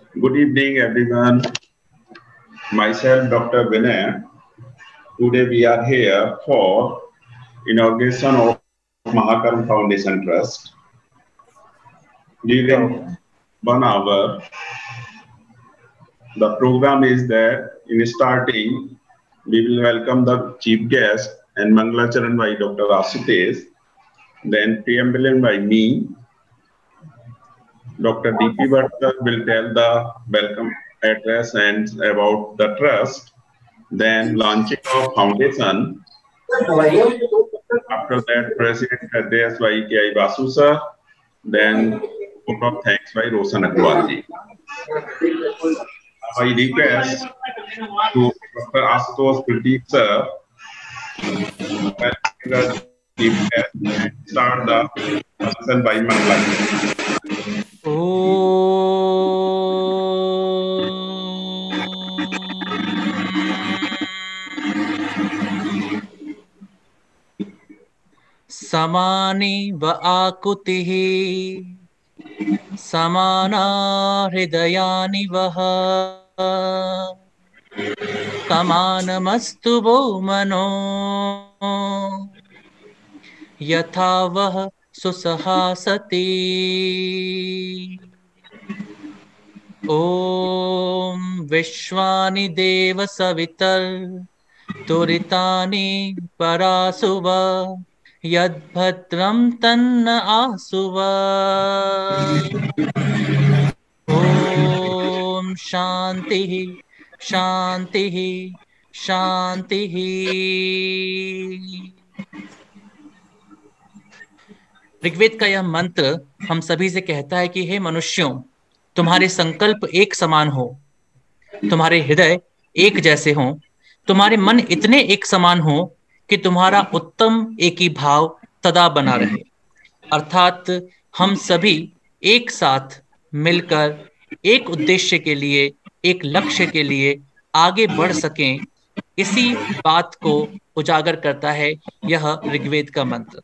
Good evening, everyone. Myself, Dr. Vinay. Today we are here for inauguration of Mahakarm Foundation Trust. During 1 hour, the program is that in starting, we will welcome the chief guest and Mangalacharan by Dr. Ashutosh, then preamble by me. Dr. D.P. Bhatt will tell the welcome address and about the trust, then launching of foundation. After that, President address by K.I. Basu sir, then vote of thanks by Roshan Agrawal ji. I request to Dr. Ashutosh Pradeep sir start the session by Mangala. समानि व आकुतिः समाना हृदयानि वः समानमस्तु वो मनो यथा वः सुसहासति। ॐ विश्वानि देव सवितर् तुरितानि परासुव यद्भद्रं तन्न आसुव। ॐ शान्तिः शान्तिः शान्तिः। ऋग्वेद का यह मंत्र हम सभी से कहता है कि हे मनुष्यों, तुम्हारे संकल्प एक समान हो, तुम्हारे हृदय एक जैसे हों, तुम्हारे मन इतने एक समान हो कि तुम्हारा उत्तम एक ही भाव सदा बना रहे। अर्थात हम सभी एक साथ मिलकर एक उद्देश्य के लिए, एक लक्ष्य के लिए आगे बढ़ सकें, इसी बात को उजागर करता है यह ऋग्वेद का मंत्र।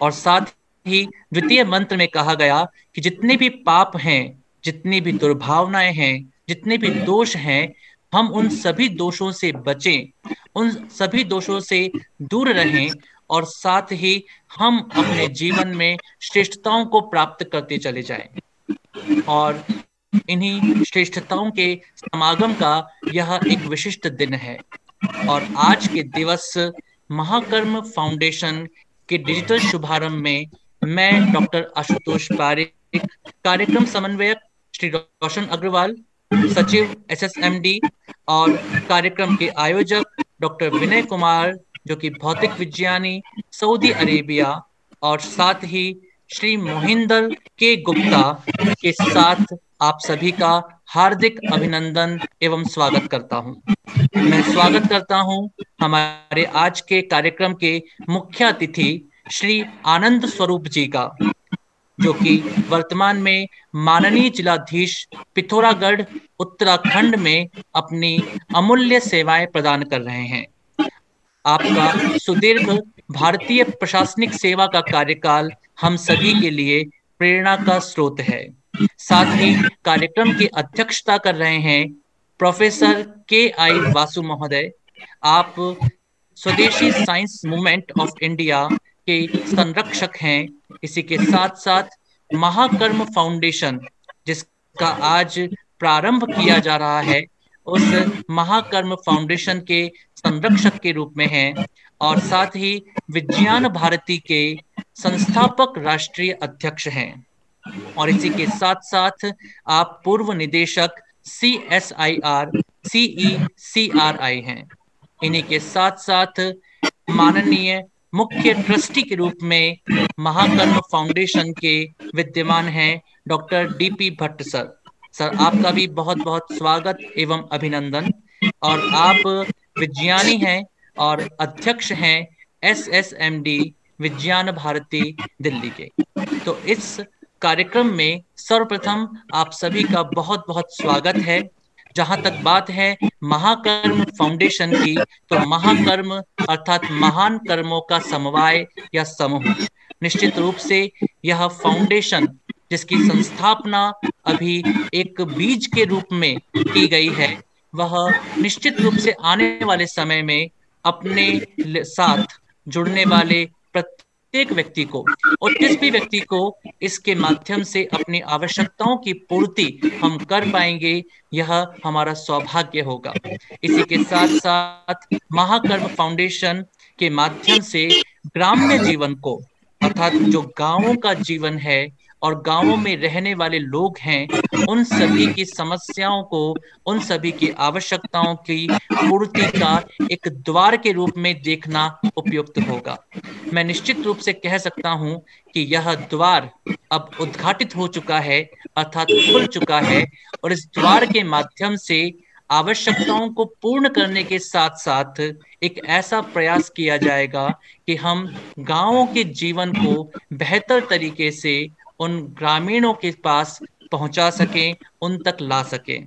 और साथ ही द्वितीय मंत्र में कहा गया कि जितने भी पाप हैं, जितनी भी दुर्भावनाएं हैं, जितने भी दोष हैं, हम उन सभी दोषों से बचें, उन सभी दोषों से दूर रहें और साथ ही हम अपने जीवन में श्रेष्ठताओं को प्राप्त करते चले जाएं। और इन्हीं श्रेष्ठताओं के समागम का यह एक विशिष्ट दिन है। और आज के दिवस महाकर्म फाउंडेशन के डिजिटल शुभारंभ में मैं डॉक्टर आशुतोष पारिक, कार्यक्रम समन्वयक श्री रोशन अग्रवाल, सचिव SSMD और कार्यक्रम के आयोजक डॉक्टर विनय कुमार जो कि भौतिक विज्ञानी सऊदी अरेबिया, और साथ ही श्री मोहिंदर के गुप्ता के साथ आप सभी का हार्दिक अभिनंदन एवं स्वागत करता हूं। मैं स्वागत करता हूं हमारे आज के कार्यक्रम के मुख्य अतिथि श्री आनंद स्वरूप जी का, जो कि वर्तमान में माननीय जिलाधीश पिथौरागढ़ उत्तराखंड में अपनी अमूल्य सेवाएं प्रदान कर रहे हैं। आपका सुदीर्घ भारतीय प्रशासनिक सेवा का कार्यकाल हम सभी के लिए प्रेरणा का स्रोत है। साथ ही कार्यक्रम की अध्यक्षता कर रहे हैं प्रोफेसर KI वासु महोदय। आप स्वदेशी साइंस मूवमेंट ऑफ इंडिया के संरक्षक हैं। इसी के साथ साथ महाकर्म फाउंडेशन, जिसका आज प्रारंभ किया जा रहा है, उस महाकर्म फाउंडेशन के संरक्षक के रूप में हैं। और साथ ही विज्ञान भारती के संस्थापक राष्ट्रीय अध्यक्ष हैं। और इसी के साथ साथ आप पूर्व निदेशक CSIR CECRI हैं। इन्हीं के साथ साथ माननीय मुख्य ट्रस्टी के रूप में महाकर्म फाउंडेशन के विद्यमान हैं doctor DP Bhatt sir. Sir, आपका भी बहुत बहुत स्वागत एवं अभिनंदन। और आप विज्ञानी हैं और अध्यक्ष हैं SSMD विज्ञान भारती दिल्ली के। तो इस कार्यक्रम में सर्वप्रथम आप सभी का बहुत बहुत स्वागत है। जहां तक बात है महाकर्म फाउंडेशन की, तो महाकर्म अर्थात महान कर्मों का समवाय या समूह। निश्चित रूप से यह फाउंडेशन जिसकी संस्थापना अभी एक बीज के रूप में की गई है, वह निश्चित रूप से आने वाले समय में अपने साथ जुड़ने वाले प्रत्येक व्यक्ति को और जिस भी व्यक्ति को इसके माध्यम से अपनी आवश्यकताओं की पूर्ति हम कर पाएंगे, यह हमारा सौभाग्य होगा। इसी के साथ साथ महाकर्म फाउंडेशन के माध्यम से ग्राम्य जीवन को, अर्थात जो गांवों का जीवन है और गांवों में रहने वाले लोग हैं, उन सभी की समस्याओं को, उन सभी की आवश्यकताओं की पूर्ति का एक द्वार के रूप में देखना उपयुक्त होगा। मैं निश्चित रूप से कह सकता हूं कि यह द्वार अब उद्घाटित हो चुका है, अर्थात खुल चुका है, और इस द्वार के माध्यम से आवश्यकताओं को पूर्ण करने के साथ साथ एक ऐसा प्रयास किया जाएगा कि हम गांवों के जीवन को बेहतर तरीके से उन ग्रामीणों के पास पहुंचा सकें, उन तक ला सकें,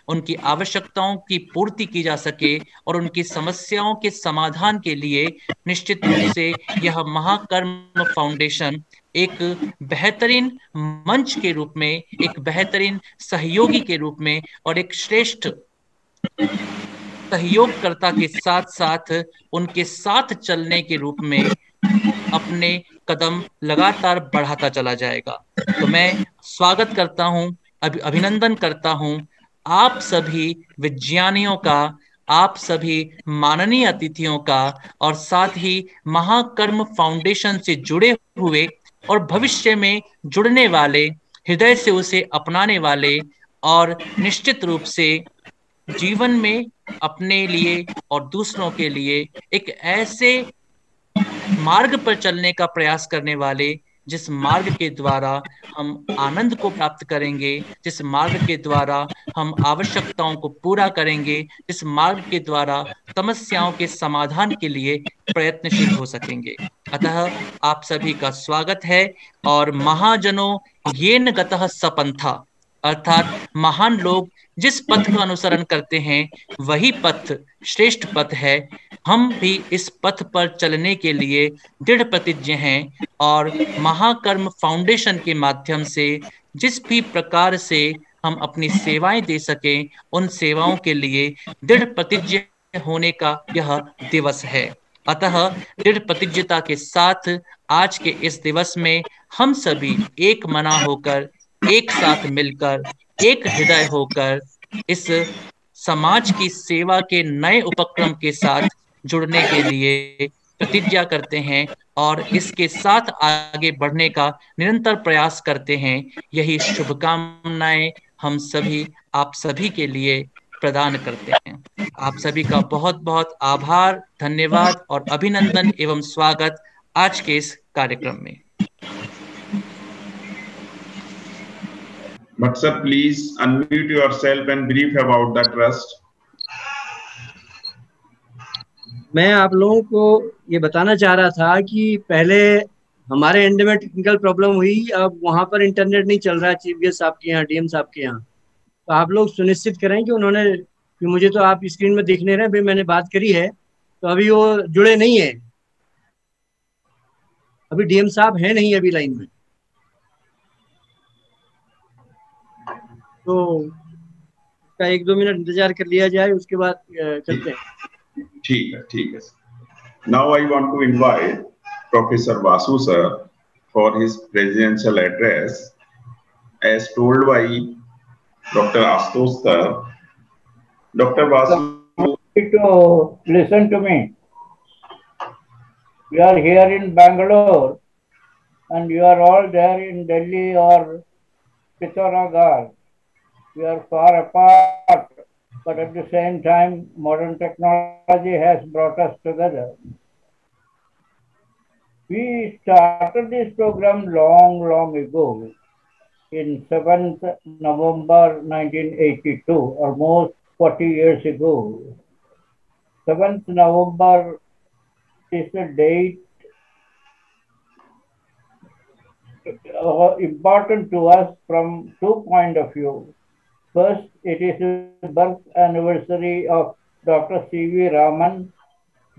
उनकी आवश्यकताओं की पूर्ति की जा सके और उनकी समस्याओं के समाधान के लिए निश्चित रूप से यह महाकर्म फाउंडेशन एक बेहतरीन मंच के रूप में, एक बेहतरीन सहयोगी के रूप में और एक श्रेष्ठ सहयोगकर्ता के साथ साथ उनके साथ चलने के रूप में अपने कदम लगातार बढ़ाता चला जाएगा। तो मैं स्वागत करता हूं, अभिनंदन करता हूं आप सभी विज्ञानियों का, आप सभी माननीय अतिथियों का, और साथ ही महाकर्म फाउंडेशन से जुड़े हुए और भविष्य में जुड़ने वाले, हृदय से उसे अपनाने वाले और निश्चित रूप से जीवन में अपने लिए और दूसरों के लिए एक ऐसे मार्ग पर चलने का प्रयास करने वाले, जिस मार्ग के द्वारा हम आनंद को प्राप्त करेंगे, जिस मार्ग के द्वारा हम आवश्यकताओं को पूरा करेंगे, जिस मार्ग के द्वारा समस्याओं के समाधान के लिए प्रयत्नशील हो सकेंगे। अतः आप सभी का स्वागत है। और महाजनों येन गतः सपंथा, अर्थात महान लोग जिस पथ का अनुसरण करते हैं वही पथ श्रेष्ठ पथ है। हम भी इस पथ पर चलने के लिए दृढ़ प्रतिज्ञ हैं और महाकर्म फाउंडेशन के माध्यम से जिस भी प्रकार से हम अपनी सेवाएं दे सकें, उन सेवाओं के लिए दृढ़ प्रतिज्ञ होने का यह दिवस है। अतः दृढ़ प्रतिज्ञता के साथ आज के इस दिवस में हम सभी एक मना होकर, एक साथ मिलकर, एक हृदय होकर इस समाज की सेवा के नए उपक्रम के साथ जुड़ने के लिए प्रतिज्ञा करते हैं और इसके साथ आगे बढ़ने का निरंतर प्रयास करते हैं। यही शुभकामनाएं हम सभी आप सभी के लिए प्रदान करते हैं। आप सभी का बहुत बहुत आभार, धन्यवाद और अभिनंदन एवं स्वागत आज के इस कार्यक्रम में। But sir, please unmute yourself and brief about the trust. मैं आप लोगों को ये बताना चाह रहा था कि पहले हमारे एंड में टेक्निकल प्रॉब्लम हुई, अब वहाँ पर इंटरनेट नहीं चल रहा है चीफ गेस्ट साहब के यहाँ, डीएम साहब के यहाँ। तो आप लोग सुनिश्चित करें कि उन्होंने, कि मुझे तो आप स्क्रीन में देख नहीं रहे, भाई मैंने बात करी है तो अभी वो जुड़े नहीं है, अभी डीएम साहब है नहीं अभी लाइन में, तो का 1-2 मिनट इंतजार कर लिया जाए, उसके बाद करते हैं। ठीक है। Now I want to invite Professor Vasu sir for his presidential address, as told by Dr. Ashutosh sir. Dr. Vasu, to listen to me. We are here in Bangalore, and you are all there in Delhi or Pithoragarh. We are far apart, but at the same time, modern technology has brought us together. We started this program long ago, in 7th November 1982, almost 40 years ago. 7th November is a date important to us from 2 points of view. First, it is the birth anniversary of Dr. C.V. Raman,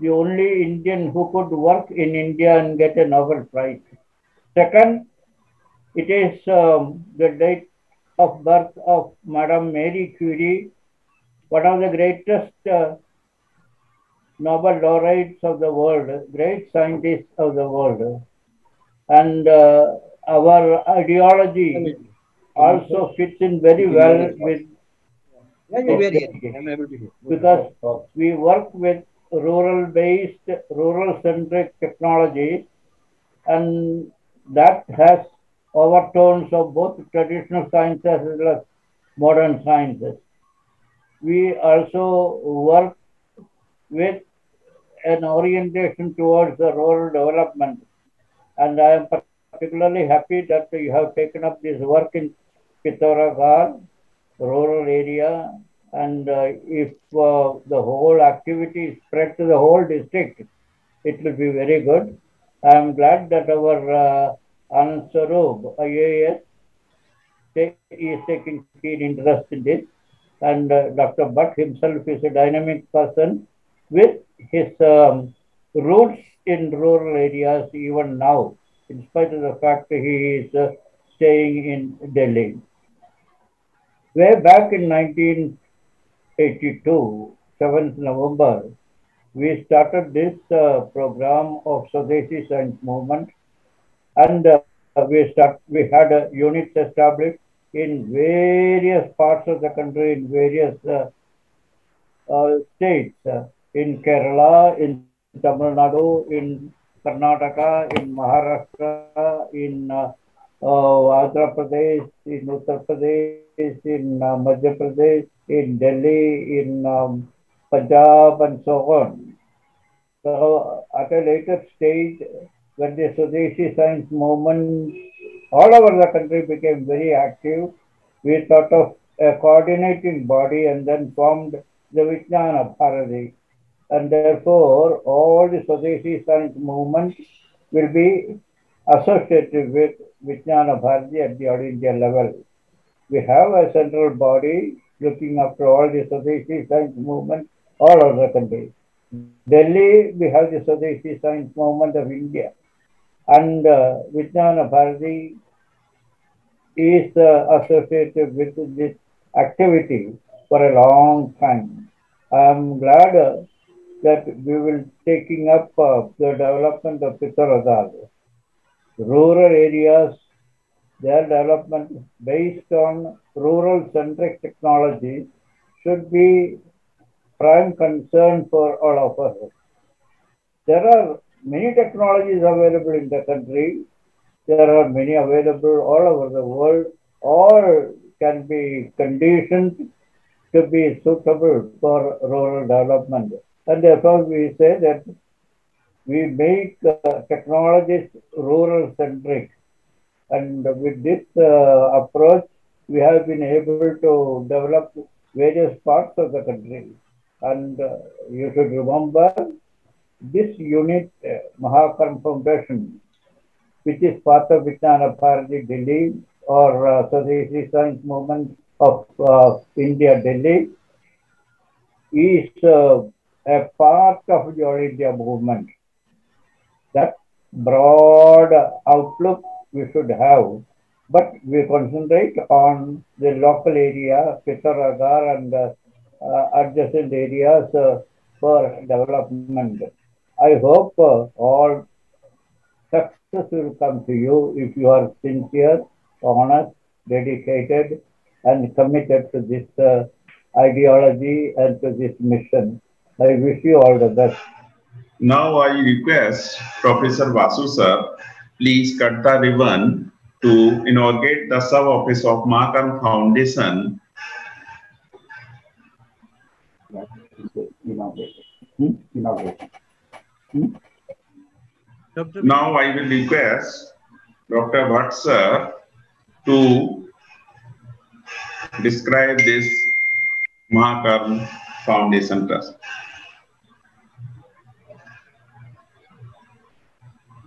the only Indian who could work in India and get a Nobel Prize. Second, It is the date of birth of Madame Marie Curie, one of the greatest Nobel laureates of the world, great scientists of the world. And our ideology also fits in very well with because we work with rural-based, rural-centric technology, and that has overtones of both traditional sciences as well as modern sciences. We also work with an orientation towards the rural development, and I am particularly happy that you have taken up this work in Pithoragarh, rural area, and if the whole activity is spread to the whole district, it will be very good. I am glad that our Anand Swarup, IAS, is taking keen interest in this, and Dr. Bhatt himself is a dynamic person with his roots in rural areas even now, in spite of the fact that he is staying in Delhi. Way back in 1982, 7th November, we started this program of Swadeshi Science Movement, and we had units established in various parts of the country, in various states, in Kerala, in Tamil Nadu, in Karnataka, in Maharashtra, in Andhra Pradesh, in Uttar Pradesh, in Madhya Pradesh, in Delhi, in Punjab, and so on. So at a later stage, when the Swadeshi Science Movement all over the country became very active, we thought of a coordinating body and then formed the Vijnana Bharati. And therefore, all the Swadeshi Science Movement will be associated with Vijnana Bharati at the All India level. We have a central body looking after all the Swadeshi Science Movement all over the country. Delhi, we have the Swadeshi Science Movement of India, and Vijnana Bharati is associated with this activity for a long time. I am glad that we will taking up the development of Pithoragarh. Rural areas, their development based on rural-centric technology should be prime concern for all of us. There are many technologies available in the country. There are many available all over the world. All can be conditioned to be suitable for rural development. And therefore, we say that we make technologies rural-centric. And with this approach, we have been able to develop various parts of the country. And you should remember this unit, Mahakarma Foundation, which is part of Vijnana Bharati Delhi or Swadeshi Science Movement of India Delhi, is a part of the All India movement. That broad outlook we should have, but we concentrate on the local area, Pithoragarh and adjacent areas for development. I hope all success will come to you if you are sincere, honest, dedicated, and committed to this ideology and to this mission. I wish you all the best. Now I request Professor Vasu sir, please cut the ribbon to inaugurate the sub-office of Mahakarma Foundation. Now I will request Dr. Bhatt sir to describe this Mahakarma Foundation Trust.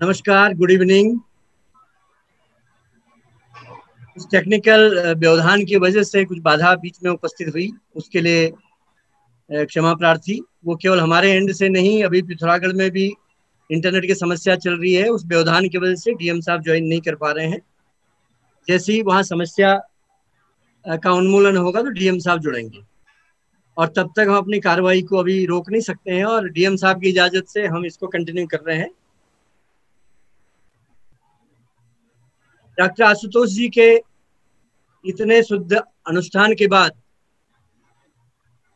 नमस्कार, good evening. इस technical व्यवधान की वजह से कुछ बाधा बीच में उपस्थित हुई, उसके लिए क्षमा प्रार्थी। वो केवल हमारे एंड से नहीं, अभी पिथौरागढ़ में भी इंटरनेट की समस्या चल रही है। उस व्यवधान की वजह से डीएम साहब ज्वाइन नहीं कर पा रहे हैं। जैसी वहाँ समस्या का उन्मूलन होगा तो डीएम साहब जुड़ेंगे, और तब तक हम अपनी कार्रवाई को अभी रोक नहीं सकते हैं, और डीएम साहब की इजाजत से हम इसको कंटिन्यू कर रहे हैं। डॉक्टर आशुतोष जी के इतने शुद्ध अनुष्ठान के बाद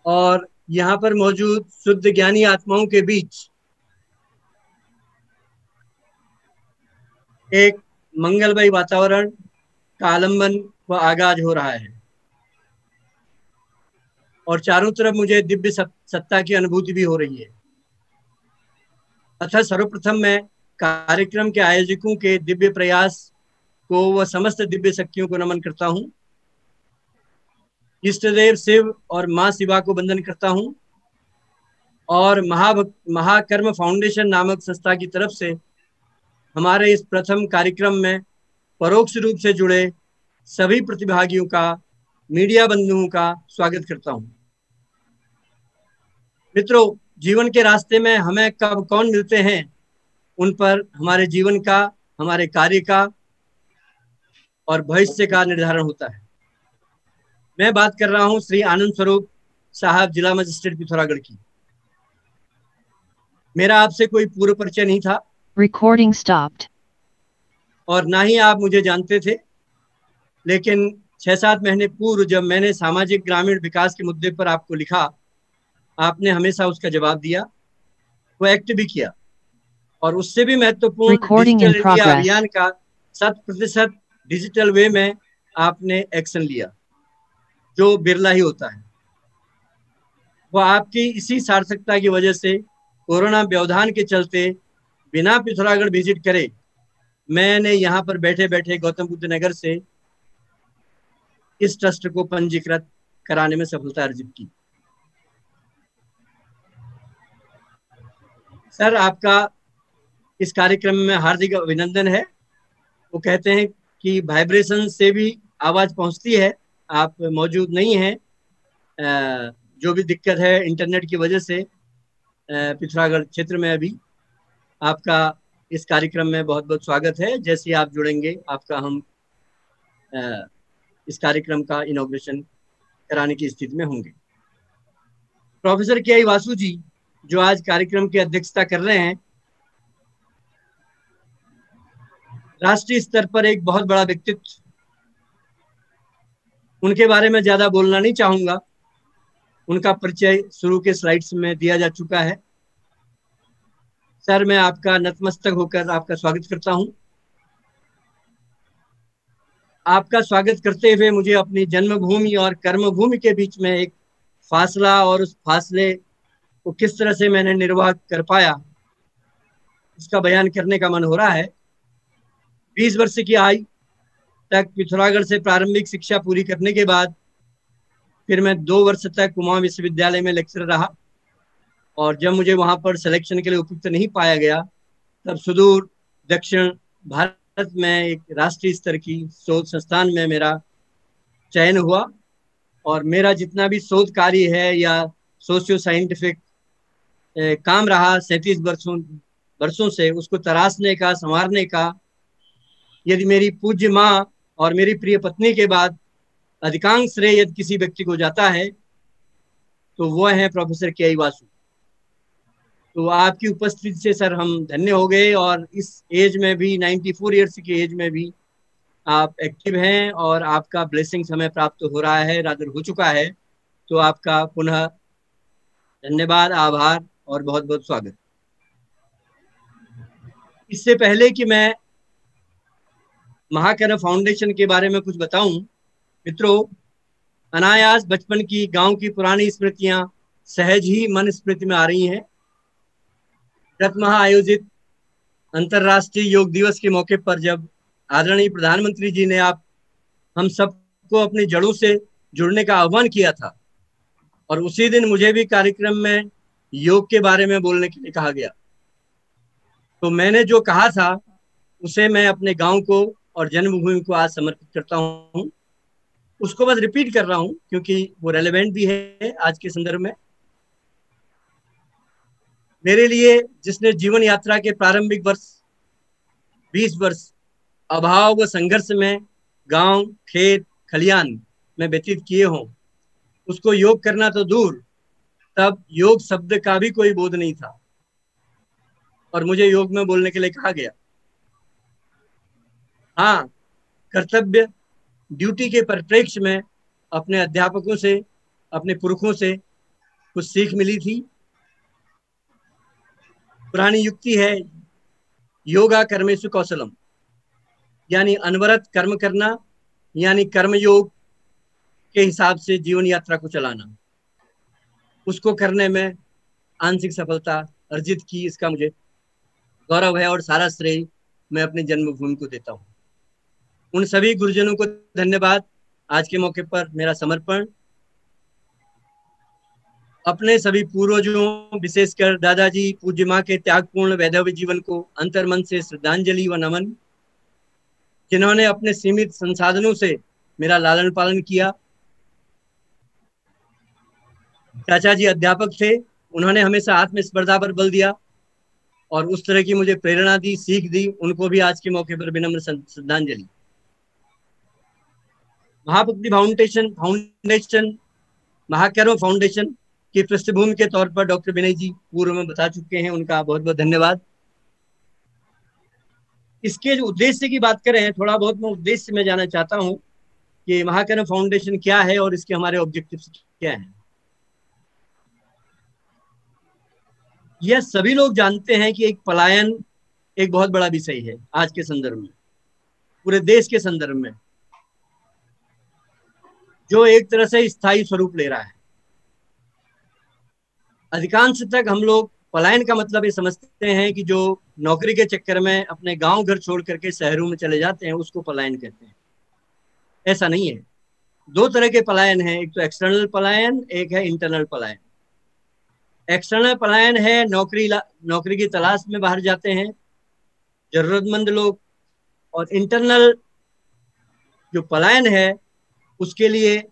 और यहाँ पर मौजूद शुद्ध ज्ञानी आत्माओं के बीच एक मंगलमय वातावरण का आलंबन व आगाज हो रहा है, और चारों तरफ मुझे दिव्य सत्ता की अनुभूति भी हो रही है। अतः सर्वप्रथम मैं कार्यक्रम के आयोजकों के दिव्य प्रयास को व समस्त दिव्य शक्तियों को नमन करता हूँ। इष्टदेव शिव और माँ शिवा को वंदन करता हूँ, और महाकर्म फाउंडेशन नामक संस्था की तरफ से हमारे इस प्रथम कार्यक्रम में परोक्ष रूप से जुड़े सभी प्रतिभागियों का, मीडिया बंधुओं का स्वागत करता हूँ। मित्रों, जीवन के रास्ते में हमें कब कौन मिलते हैं, उन पर हमारे जीवन का, हमारे कार्य का और भविष्य का निर्धारण होता है। मैं बात कर रहा हूं श्री आनंद स्वरूप साहब, जिला मजिस्ट्रेट पिथौरागढ़ की। मेरा आपसे कोई पूर्व परिचय नहीं था, Recording stopped. और ना ही आप मुझे जानते थे, लेकिन 6-7 महीने पूर्व जब मैंने सामाजिक ग्रामीण विकास के मुद्दे पर आपको लिखा, आपने हमेशा उसका जवाब दिया, वो एक्ट भी किया, और उससे भी महत्वपूर्ण डिजिटल इंडिया अभियान का 100% डिजिटल वे में आपने एक्शन लिया, जो बिरला ही होता है। वो आपकी इसी सार्थकता की वजह से कोरोना व्यवधान के चलते बिना पिथौरागढ़ विजिट करे मैंने यहाँ पर बैठे बैठे गौतम बुद्ध नगर से इस ट्रस्ट को पंजीकृत कराने में सफलता अर्जित की। सर, आपका इस कार्यक्रम में हार्दिक अभिनंदन है। वो कहते हैं कि वाइब्रेशन से भी आवाज पहुंचती है, आप मौजूद नहीं हैं, जो भी दिक्कत है इंटरनेट की वजह से पिथौरागढ़ क्षेत्र में अभी। आपका इस कार्यक्रम में बहुत बहुत स्वागत है। जैसे आप जुड़ेंगे, आपका हम इस कार्यक्रम का इनॉग्रेशन कराने की स्थिति में होंगे। प्रोफेसर के आई वासु जी, जो आज कार्यक्रम की अध्यक्षता कर रहे हैं, राष्ट्रीय स्तर पर एक बहुत बड़ा व्यक्तित्व। उनके बारे में ज्यादा बोलना नहीं चाहूंगा, उनका परिचय शुरू के स्लाइड्स में दिया जा चुका है। सर, मैं आपका नतमस्तक होकर आपका स्वागत करता हूं। आपका स्वागत करते हुए मुझे अपनी जन्मभूमि और कर्मभूमि के बीच में एक फासला और उस फासले को किस तरह से मैंने निर्वाह कर पाया, उसका बयान करने का मन हो रहा है। 20 वर्ष की आयु तक पिथौरागढ़ से प्रारंभिक शिक्षा पूरी करने के बाद फिर मैं 2 वर्ष तक कुमाऊं विश्वविद्यालय में लेक्चरर रहा, और जब मुझे वहां पर सिलेक्शन के लिए उपयुक्त नहीं पाया गया, तब सुदूर दक्षिण भारत में एक राष्ट्रीय स्तर की शोध संस्थान में मेरा चयन हुआ, और मेरा जितना भी शोध कार्य है या सोशियो साइंटिफिक काम रहा 37 वर्षों से, उसको तराशने का, संवारने का, यदि मेरी पूज्य माँ और मेरी प्रिय पत्नी के बाद अधिकांश श्रेय यदि किसी व्यक्ति को जाता है तो वह है प्रोफेसर के आई वासु। तो आपकी उपस्थिति से सर हम धन्य हो गए, और इस एज में भी 94 ईयर्स की एज में भी आप एक्टिव हैं, और आपका ब्लेसिंग्स हमें प्राप्त हो रहा है, रादर हो चुका है। तो आपका पुनः धन्यवाद, आभार और बहुत बहुत स्वागत। इससे पहले कि मैं महाकर्म फाउंडेशन के बारे में कुछ बताऊं, मित्रों, अनायास बचपन की गांव की पुरानी स्मृतियां सहज ही मन स्मृति में आ रही हैं। गत माह आयोजित अंतर्राष्ट्रीय योग दिवस के मौके पर जब आदरणीय प्रधानमंत्री जी ने हम सबको अपनी जड़ों से जुड़ने का आह्वान किया था, और उसी दिन मुझे भी कार्यक्रम में योग के बारे में बोलने के लिए कहा गया, तो मैंने जो कहा था उसे मैं अपने गांव को और जन्मभूमि को आज समर्पित करता हूं। उसको बस रिपीट कर रहा हूं क्योंकि वो रेलेवेंट भी है आज के संदर्भ में। मेरे लिए, जिसने जीवन यात्रा के प्रारंभिक वर्ष 20 वर्ष अभाव व संघर्ष में गांव, खेत, खलियान में व्यतीत किए हों, उसको योग करना तो दूर, तब योग शब्द का भी कोई बोध नहीं था और मुझे योग में बोलने के लिए कहा गया। हाँ, कर्तव्य, ड्यूटी के परिप्रेक्ष्य में अपने अध्यापकों से, अपने पुरखों से कुछ सीख मिली थी। पुरानी युक्ति है, योगा कर्मेषु कौशलम, यानी अनवरत कर्म करना, यानी कर्मयोग के हिसाब से जीवन यात्रा को चलाना। उसको करने में आंशिक सफलता अर्जित की, इसका मुझे गौरव है और सारा श्रेय मैं अपनी जन्मभूमि को देता हूँ। उन सभी गुरुजनों को धन्यवाद। आज के मौके पर मेरा समर्पण अपने सभी पूर्वजों, विशेषकर दादाजी, पूज्य माँ के त्यागपूर्ण वैधव्य जीवन को अंतर्मन से श्रद्धांजलि व नमन, जिन्होंने अपने सीमित संसाधनों से मेरा लालन पालन किया। चाचा जी अध्यापक थे, उन्होंने हमेशा आत्मस्पर्धा पर बल दिया और उस तरह की मुझे प्रेरणा दी, सीख दी। उनको भी आज के मौके पर विनम्र श्रद्धांजलि। महाभक्ति फाउंडेशन, महाकर्म फाउंडेशन की पृष्ठभूमि के तौर पर डॉक्टर विनय जी पूर्व में बता चुके हैं, उनका बहुत बहुत धन्यवाद। इसके जो उद्देश्य की बात करें, थोड़ा बहुत मैं उद्देश्य में जाना चाहता हूं कि महाकर्म फाउंडेशन क्या है और इसके हमारे ऑब्जेक्टिव्स क्या हैं। यह सभी लोग जानते हैं कि एक पलायन एक बहुत बड़ा विषय है आज के संदर्भ में, पूरे देश के संदर्भ में, जो एक तरह से स्थायी स्वरूप ले रहा है। अधिकांश तक हम लोग पलायन का मतलब ये समझते हैं कि जो नौकरी के चक्कर में अपने गांव घर छोड़ करके शहरों में चले जाते हैं, उसको पलायन कहते हैं। ऐसा नहीं है। दो तरह के पलायन हैं, एक तो एक्सटर्नल पलायन, एक है इंटरनल पलायन। एक्सटर्नल पलायन है नौकरी की तलाश में बाहर जाते हैं जरूरतमंद लोग, और इंटरनल जो पलायन है उसके लिए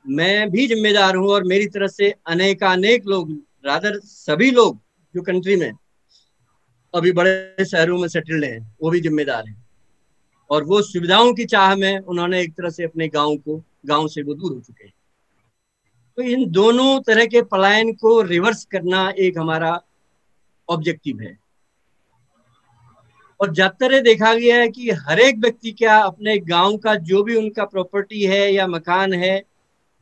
मैं भी जिम्मेदार हूं और मेरी तरफ से अनेकानेक लोग, रादर सभी लोग जो कंट्री में अभी बड़े शहरों में सेटल्ड हैं, वो भी जिम्मेदार हैं। और वो सुविधाओं की चाह में उन्होंने एक तरह से अपने गांव से वो दूर हो चुके हैं। तो इन दोनों तरह के पलायन को रिवर्स करना एक हमारा ऑब्जेक्टिव है। और ज्यादातर देखा गया है कि हर एक व्यक्ति क्या अपने गांव का जो भी उनका प्रॉपर्टी है या मकान है,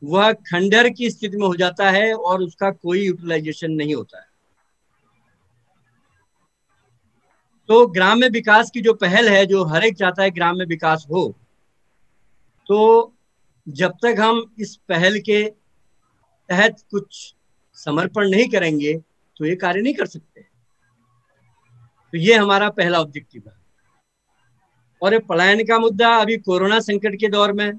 वह खंडहर की स्थिति में हो जाता है और उसका कोई यूटिलाइजेशन नहीं होता है। तो ग्राम्य विकास की जो पहल है, जो हर एक चाहता है ग्राम्य विकास हो, तो जब तक हम इस पहल के तहत कुछ समर्पण नहीं करेंगे तो ये कार्य नहीं कर सकते। तो ये हमारा पहला ऑब्जेक्टिव है। और ये पलायन का मुद्दा अभी कोरोना संकट के दौर में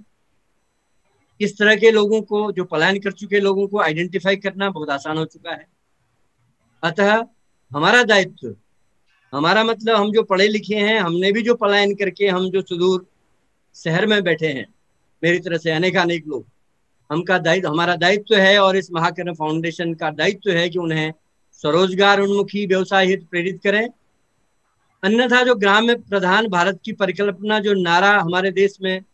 इस तरह के लोगों को, जो पलायन कर चुके लोगों को आइडेंटिफाई करना बहुत आसान हो चुका है। अतः हमारा दायित्व, हमारा मतलब हम जो पढ़े लिखे हैं, हमने भी जो पलायन करके हम जो सुदूर शहर में बैठे हैं, मेरी तरह से अनेकानेक लोग, हमारा दायित्व है और इस महाकर्म फाउंडेशन का दायित्व है कि उन्हें स्वरोजगार उन्मुखी व्यवसाय हेतु प्रेरित करें। अन्यथा जो ग्राम्य प्रधान भारत की परिकल्पना, जो नारा हमारे देश में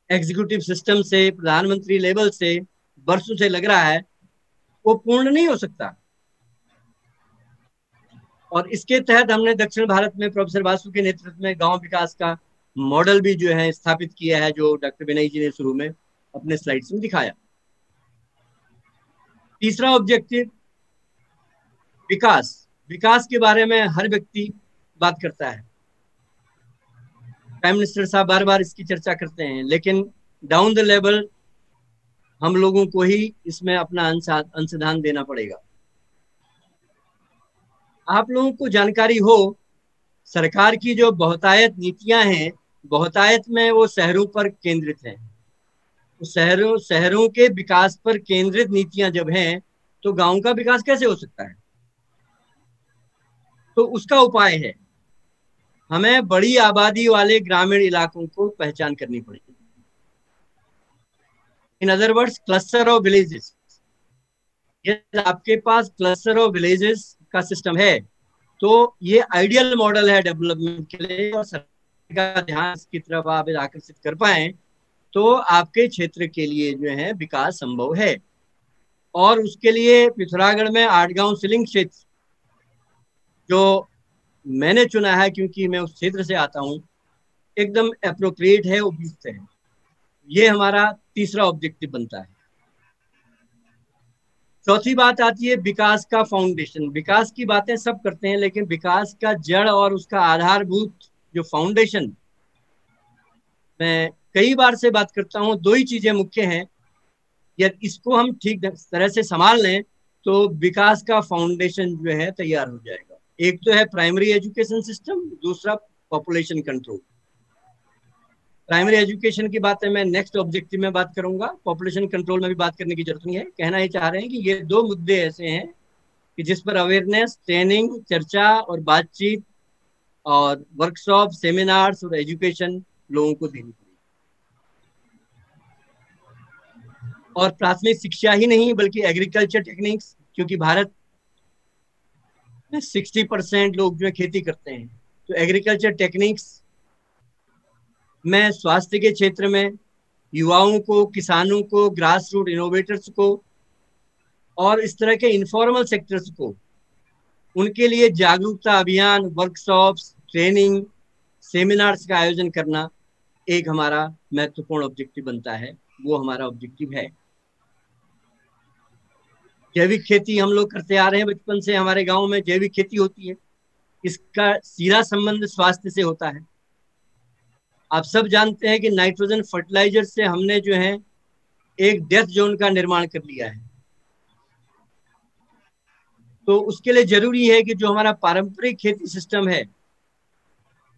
एग्जीक्यूटिव सिस्टम से, प्रधानमंत्री लेवल से वर्षों से लग रहा है, वो पूर्ण नहीं हो सकता। और इसके तहत हमने दक्षिण भारत में प्रोफेसर वासु के नेतृत्व में गांव विकास का मॉडल भी जो है स्थापित किया है, जो डॉक्टर विनय जी ने शुरू में अपने स्लाइड्स में दिखाया। तीसरा ऑब्जेक्टिव विकास के बारे में हर व्यक्ति बात करता है, प्राइम मिनिस्टर साहब बार बार इसकी चर्चा करते हैं, लेकिन डाउन द लेवल हम लोगों को ही इसमें अपना अंशदान देना पड़ेगा। आप लोगों को जानकारी हो, सरकार की जो बहुतायत नीतियां हैं, बहुतायत में वो शहरों पर केंद्रित हैं। तो शहरों के विकास पर केंद्रित नीतियां जब हैं, तो गांव का विकास कैसे हो सकता है? तो उसका उपाय है, हमें बड़ी आबादी वाले ग्रामीण इलाकों को पहचान करनी पड़ेगी। In other words, cluster of villages. यदि आपके पास क्लस्टर ऑफ विलेजेस का सिस्टम है, तो ये आइडियल मॉडल है डेवलपमेंट के लिए। और का ध्यान की तरफ आप आकर्षित कर पाए तो आपके क्षेत्र के लिए जो है विकास संभव है। और उसके लिए पिथौरागढ़ में आठगांव सिलिंग क्षेत्र जो मैंने चुना है, क्योंकि मैं उस क्षेत्र से आता हूँ, एकदम एप्रोप्रिएट है, उपयुक्त है। ये हमारा तीसरा ऑब्जेक्टिव बनता है। चौथी बात आती है विकास का फाउंडेशन। विकास की बातें सब करते हैं, लेकिन विकास का जड़ और उसका आधारभूत जो फाउंडेशन, मैं कई बार से बात करता हूँ, दो ही चीजें मुख्य हैं। यदि इसको हम ठीक तरह से संभाल लें तो विकास का फाउंडेशन जो है तैयार हो जाएगा। एक तो है प्राइमरी एजुकेशन सिस्टम, दूसरा पॉपुलेशन कंट्रोल। प्राइमरी एजुकेशन की बातें मैं नेक्स्ट ऑब्जेक्टिव में बात करूंगा, पॉपुलेशन कंट्रोल में भी बात करने की जरूरत नहीं है। कहना ही चाह रहे हैं कि ये दो मुद्दे ऐसे हैं कि जिस पर अवेयरनेस, ट्रेनिंग, चर्चा और बातचीत और वर्कशॉप, सेमिनार्स और एजुकेशन लोगों को देनी पड़ेगी। और प्राथमिक शिक्षा ही नहीं बल्कि एग्रीकल्चर टेक्निक्स, क्योंकि भारत में 60% लोग जो है खेती करते हैं, तो एग्रीकल्चर टेक्निक्स में स्वास्थ्य के क्षेत्र में युवाओं को, किसानों को, ग्रास रूट इनोवेटर्स को और इस तरह के इनफॉर्मल सेक्टर्स को, उनके लिए जागरूकता अभियान, वर्कशॉप्स, ट्रेनिंग, सेमिनार्स का आयोजन करना एक हमारा महत्वपूर्ण ऑब्जेक्टिव बनता है। वो हमारा ऑब्जेक्टिव है। जैविक खेती हम लोग करते आ रहे हैं, बचपन से हमारे गांव में जैविक खेती होती है। इसका सीधा संबंध स्वास्थ्य से होता है। आप सब जानते हैं कि नाइट्रोजन फर्टिलाइजर से हमने जो है एक डेथ जोन का निर्माण कर लिया है। तो उसके लिए जरूरी है कि जो हमारा पारंपरिक खेती सिस्टम है,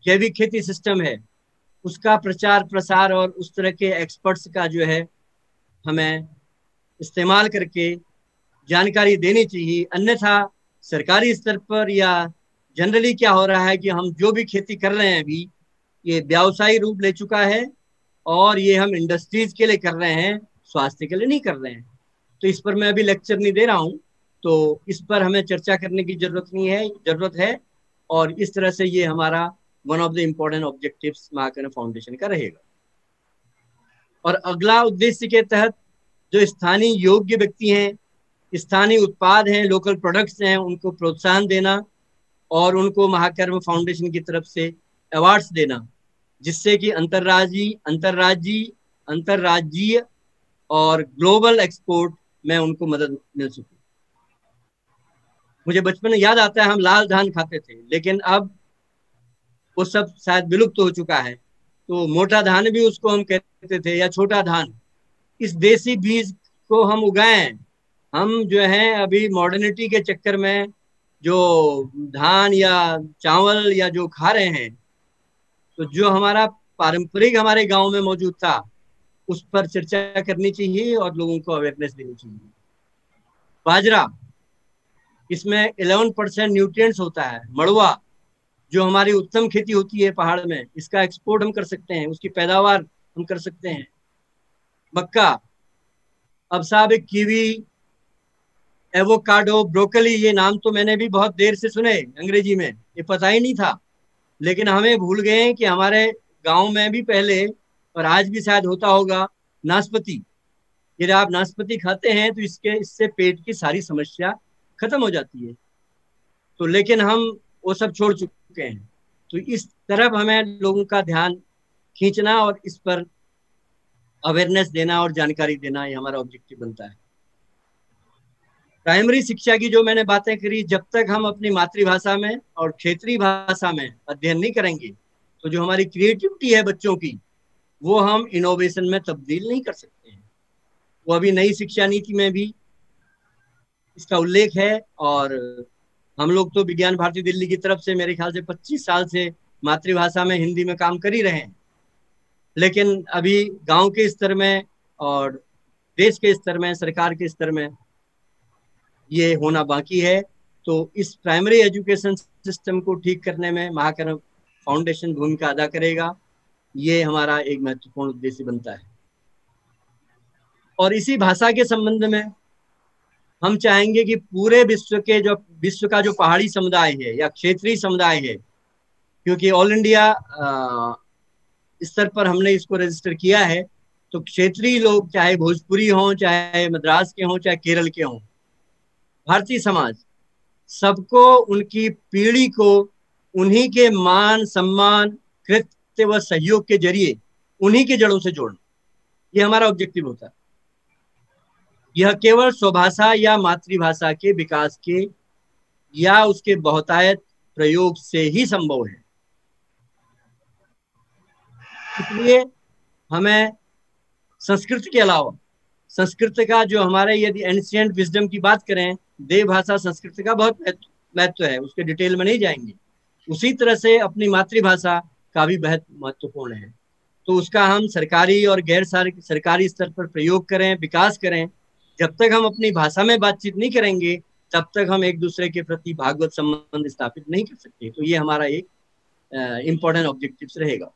जैविक खेती सिस्टम है, उसका प्रचार प्रसार और उस तरह के एक्सपर्ट्स का जो है हमें इस्तेमाल करके जानकारी देनी चाहिए। अन्यथा सरकारी स्तर पर या जनरली क्या हो रहा है कि हम जो भी खेती कर रहे हैं अभी, ये व्यवसायी रूप ले चुका है और ये हम इंडस्ट्रीज के लिए कर रहे हैं, स्वास्थ्य के लिए नहीं कर रहे हैं। तो इस पर मैं अभी लेक्चर नहीं दे रहा हूँ, तो इस पर हमें चर्चा करने की जरूरत है। और इस तरह से ये हमारा one of the important objectives Mahakarn foundation का रहेगा। और अगला उद्देश्य के तहत जो स्थानीय योग्य व्यक्ति हैं, स्थानीय उत्पाद हैं, लोकल प्रोडक्ट्स हैं, उनको प्रोत्साहन देना और उनको महाकर्म फाउंडेशन की तरफ से अवार्ड्स देना, जिससे कि अंतर्राज्यीय और ग्लोबल एक्सपोर्ट में उनको मदद मिल सके। मुझे बचपन में याद आता है, हम लाल धान खाते थे, लेकिन अब वो सब शायद विलुप्त हो चुका है। तो मोटा धान भी उसको हम कहते थे, या छोटा धान। इस देसी बीज को हम उगाएं। हम जो है अभी मॉडर्निटी के चक्कर में जो धान या चावल या जो खा रहे हैं, तो जो हमारा पारंपरिक हमारे गांव में मौजूद था, उस पर चर्चा करनी चाहिए और लोगों को अवेयरनेस देनी चाहिए। बाजरा, इसमें 11% न्यूट्रिएंट्स होता है। मड़ुआ, जो हमारी उत्तम खेती होती है पहाड़ में, इसका एक्सपोर्ट हम कर सकते हैं, उसकी पैदावार हम कर सकते हैं। मक्का, अब साहब एक कीवी, एवोकाडो, ब्रोकली, ये नाम तो मैंने भी बहुत देर से सुने अंग्रेजी में, ये पता ही नहीं था। लेकिन हमें भूल गए हैं कि हमारे गांव में भी पहले, और आज भी शायद होता होगा, नाशपाती। यदि आप नाशपाती खाते हैं तो इससे पेट की सारी समस्या खत्म हो जाती है। तो लेकिन हम वो सब छोड़ चुके हैं। तो इस तरफ हमें लोगों का ध्यान खींचना और इस पर अवेयरनेस देना और जानकारी देना, ये हमारा ऑब्जेक्टिव बनता है। प्राइमरी शिक्षा की जो मैंने बातें करी, जब तक हम अपनी मातृभाषा में और क्षेत्रीय भाषा में अध्ययन नहीं करेंगे, तो जो हमारी क्रिएटिविटी है बच्चों की, वो हम इनोवेशन में तब्दील नहीं कर सकते हैं। वो अभी नई शिक्षा नीति में भी इसका उल्लेख है। और हम लोग तो विज्ञान भारती दिल्ली की तरफ से मेरे ख्याल से 25 साल से मातृभाषा में हिंदी में काम कर ही रहे हैं। लेकिन अभी गांव के स्तर में और देश के स्तर में, सरकार के स्तर में ये होना बाकी है। तो इस प्राइमरी एजुकेशन सिस्टम को ठीक करने में महाकर्ण फाउंडेशन भूमिका अदा करेगा। ये हमारा एक महत्वपूर्ण उद्देश्य बनता है। और इसी भाषा के संबंध में हम चाहेंगे कि पूरे विश्व का जो पहाड़ी समुदाय है या क्षेत्रीय समुदाय है, क्योंकि ऑल इंडिया स्तर पर हमने इसको रजिस्टर किया है, तो क्षेत्रीय लोग चाहे भोजपुरी हों, चाहे मद्रास के हों, चाहे केरल के हों, भारतीय समाज सबको उनकी पीढ़ी को उन्हीं के मान सम्मान कृत्य व सहयोग के जरिए उन्हीं के जड़ों से जोड़ना, ये हमारा ऑब्जेक्टिव होता है। यह केवल स्वभाषा या मातृभाषा के विकास के या उसके बहुतायत प्रयोग से ही संभव है। इसलिए हमें संस्कृत के अलावा, संस्कृत का जो हमारे यदि एंशिएंट विजडम की बात करें, देव भाषा संस्कृत का बहुत महत्व है, उसके डिटेल में नहीं जाएंगे। उसी तरह से अपनी मातृभाषा का भी बहुत महत्वपूर्ण है। तो उसका हम सरकारी और गैर सरकारी स्तर पर प्रयोग करें, विकास करें। जब तक हम अपनी भाषा में बातचीत नहीं करेंगे, तब तक हम एक दूसरे के प्रति भागवत संबंध स्थापित नहीं कर सकते। तो ये हमारा एक इम्पोर्टेंट ऑब्जेक्टिव रहेगा।